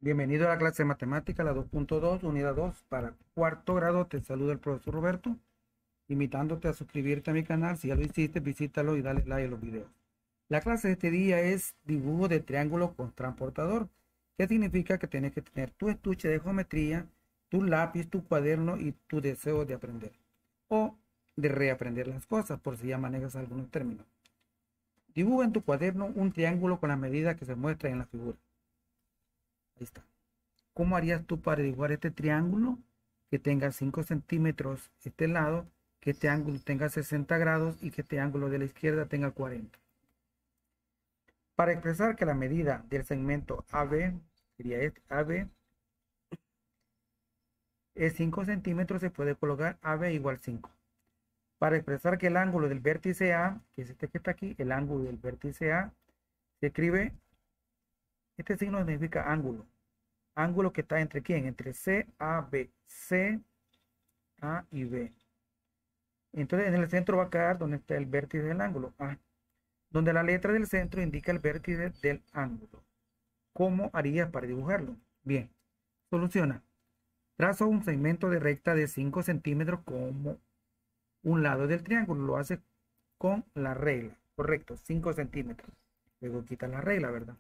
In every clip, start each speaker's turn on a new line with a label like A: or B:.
A: Bienvenido a la clase de matemática, la 2.2, unidad 2, para cuarto grado. Te saluda el profesor Roberto, invitándote a suscribirte a mi canal. Si ya lo hiciste, visítalo y dale like a los videos. La clase de este día es dibujo de triángulo con transportador. ¿Qué significa? Que tienes que tener tu estuche de geometría, tu lápiz, tu cuaderno y tu deseo de aprender o de reaprender las cosas, por si ya manejas algunos términos. Dibuja en tu cuaderno un triángulo con la medida que se muestra en la figura. Ahí está. ¿Cómo harías tú para dibujar este triángulo que tenga 5 centímetros este lado, que este ángulo tenga 60 grados y que este ángulo de la izquierda tenga 40? Para expresar que la medida del segmento AB, sería este AB, es 5 centímetros, se puede colocar AB igual 5. Para expresar que el ángulo del vértice A, que es este que está aquí, el ángulo del vértice A, se escribe, este signo significa ángulo. Ángulo que está entre quién, entre C, A, B, C, A y B. Entonces en el centro va a quedar donde está el vértice del ángulo A, donde la letra del centro indica el vértice del ángulo. ¿Cómo harías para dibujarlo? Bien, soluciona. Traza un segmento de recta de 5 centímetros como un lado del triángulo. Lo hace con la regla. Correcto, 5 centímetros. Luego quita la regla, ¿verdad?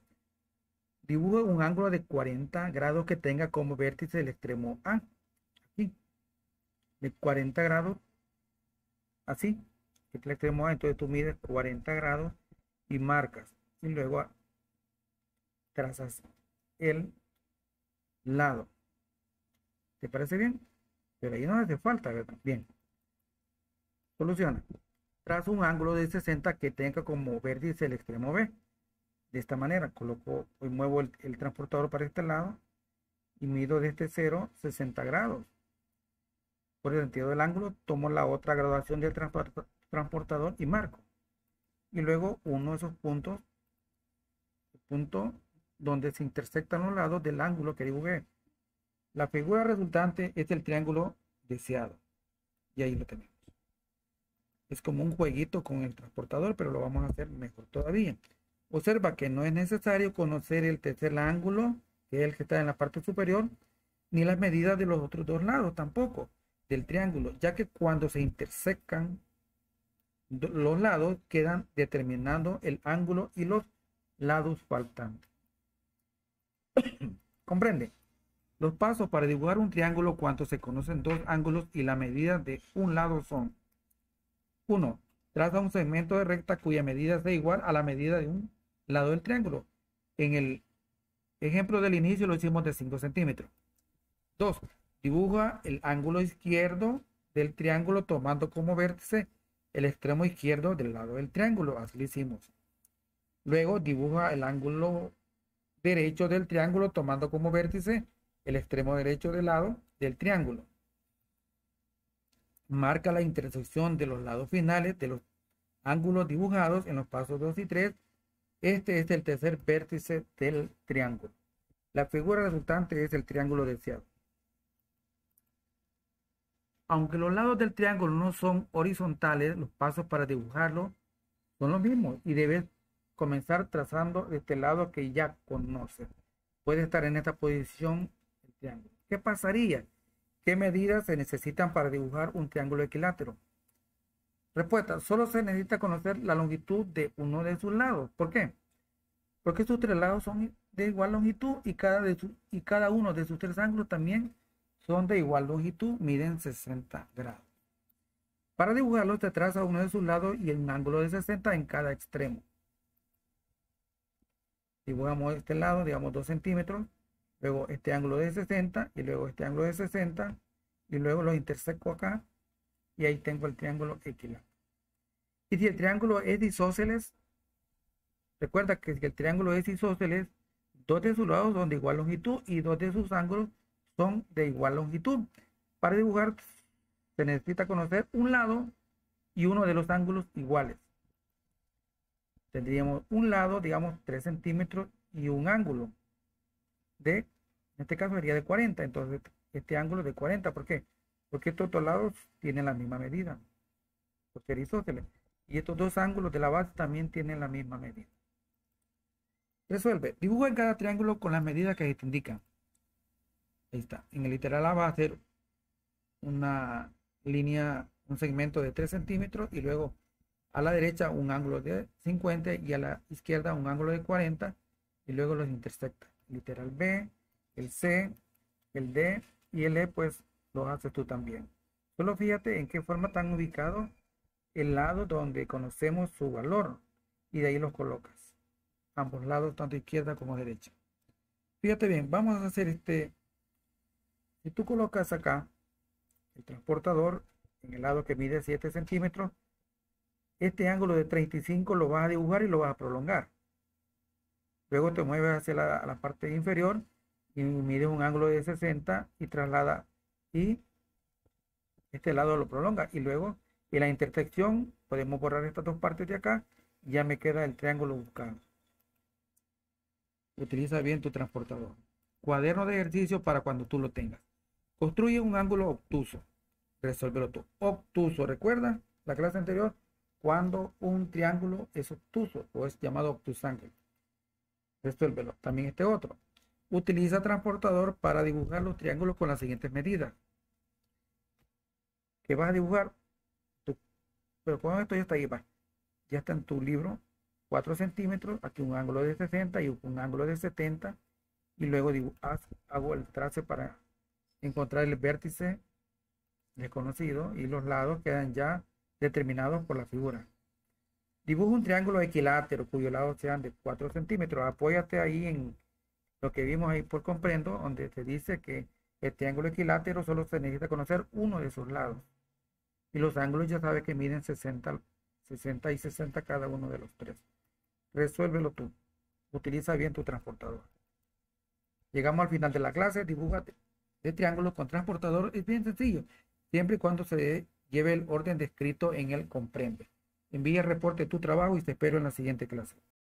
A: Dibuja un ángulo de 40 grados que tenga como vértice el extremo A. Aquí. De 40 grados. Así. Este es el extremo A. Entonces tú mides 40 grados y marcas. Y luego trazas el lado. ¿Te parece bien? Pero ahí no hace falta, ¿verdad? Bien. Soluciona. Trazo un ángulo de 60 que tenga como vértice el extremo B. De esta manera, coloco y muevo el transportador para este lado y mido desde 0 60 grados. Por el sentido del ángulo, tomo la otra graduación del transportador y marco. Y luego uno de esos puntos, el punto donde se intersectan los lados del ángulo que dibujé. La figura resultante es el triángulo deseado. Y ahí lo tenemos. Es como un jueguito con el transportador, pero lo vamos a hacer mejor todavía. Observa que no es necesario conocer el tercer ángulo, que es el que está en la parte superior, ni las medidas de los otros dos lados tampoco del triángulo, ya que cuando se intersecan los lados quedan determinando el ángulo y los lados faltantes. ¿Comprende? Los pasos para dibujar un triángulo cuando se conocen dos ángulos y la medida de un lado son: 1. Traza un segmento de recta cuya medida sea igual a la medida de un lado del triángulo. En el ejemplo del inicio lo hicimos de 5 centímetros. 2. Dibuja el ángulo izquierdo del triángulo tomando como vértice el extremo izquierdo del lado del triángulo. Así lo hicimos. Luego dibuja el ángulo derecho del triángulo tomando como vértice el extremo derecho del lado del triángulo. Marca la intersección de los lados finales de los ángulos dibujados en los pasos 2 y 3. Este es el tercer vértice del triángulo. La figura resultante es el triángulo deseado. Aunque los lados del triángulo no son horizontales, los pasos para dibujarlo son los mismos y debes comenzar trazando este lado que ya conoces. Puede estar en esta posición el triángulo. ¿Qué pasaría? ¿Qué medidas se necesitan para dibujar un triángulo equilátero? Respuesta: solo se necesita conocer la longitud de uno de sus lados. ¿Por qué? Porque sus tres lados son de igual longitud y cada uno de sus tres ángulos también son de igual longitud, miden 60 grados. Para dibujarlo se traza uno de sus lados y un ángulo de 60 en cada extremo. Dibujamos este lado, digamos 2 centímetros, luego este ángulo de 60 y luego este ángulo de 60 y luego los interseco acá y ahí tengo el triángulo equilátero. Y si el triángulo es isósceles, recuerda que si el triángulo es isósceles, dos de sus lados son de igual longitud y dos de sus ángulos son de igual longitud. Para dibujar se necesita conocer un lado y uno de los ángulos iguales. Tendríamos un lado, digamos 3 centímetros y un ángulo en este caso sería de 40. Entonces este ángulo es de 40. ¿Por qué? Porque estos dos lados tienen la misma medida, por ser isósceles. Y estos dos ángulos de la base también tienen la misma medida. Resuelve. Dibuja en cada triángulo con las medidas que te indican. Ahí está. En el literal A va a hacer una línea, un segmento de 3 centímetros y luego a la derecha un ángulo de 50 y a la izquierda un ángulo de 40 y luego los intersecta. Literal B, el C, el D y el E pues los haces tú también. Solo fíjate en qué forma están ubicados el lado donde conocemos su valor y de ahí los colocas. Ambos lados, tanto izquierda como derecha. Fíjate bien, vamos a hacer si tú colocas acá el transportador en el lado que mide 7 centímetros, este ángulo de 35 lo vas a dibujar y lo vas a prolongar. Luego te mueves hacia la parte inferior y mides un ángulo de 60 y traslada y este lado lo prolonga. Y luego en la intersección podemos borrar estas dos partes de acá y ya me queda el triángulo buscado. Utiliza bien tu transportador. Cuaderno de ejercicio para cuando tú lo tengas. Construye un ángulo obtuso. Resuélvelo tú. Obtuso, ¿recuerda la clase anterior? Cuando un triángulo es obtuso o es llamado obtusángulo. Resuélvelo. También este otro. Utiliza transportador para dibujar los triángulos con las siguientes medidas. ¿Qué vas a dibujar? Pero con esto ya está ahí, va. Ya está en tu libro. 4 centímetros, aquí un ángulo de 60 y un ángulo de 70. Y luego hago el trace para encontrar el vértice desconocido y los lados quedan ya determinados por la figura. Dibuja un triángulo equilátero cuyos lados sean de 4 centímetros. Apóyate ahí en lo que vimos ahí por comprendo, donde te dice que el triángulo equilátero solo se necesita conocer uno de sus lados. Y los ángulos ya sabes que miden 60 y 60 cada uno de los tres. Resuélvelo tú. Utiliza bien tu transportador. Llegamos al final de la clase. Dibuja de triángulos con transportador. Es bien sencillo, siempre y cuando se lleve el orden descrito en el comprende. Envía el reporte de tu trabajo y te espero en la siguiente clase.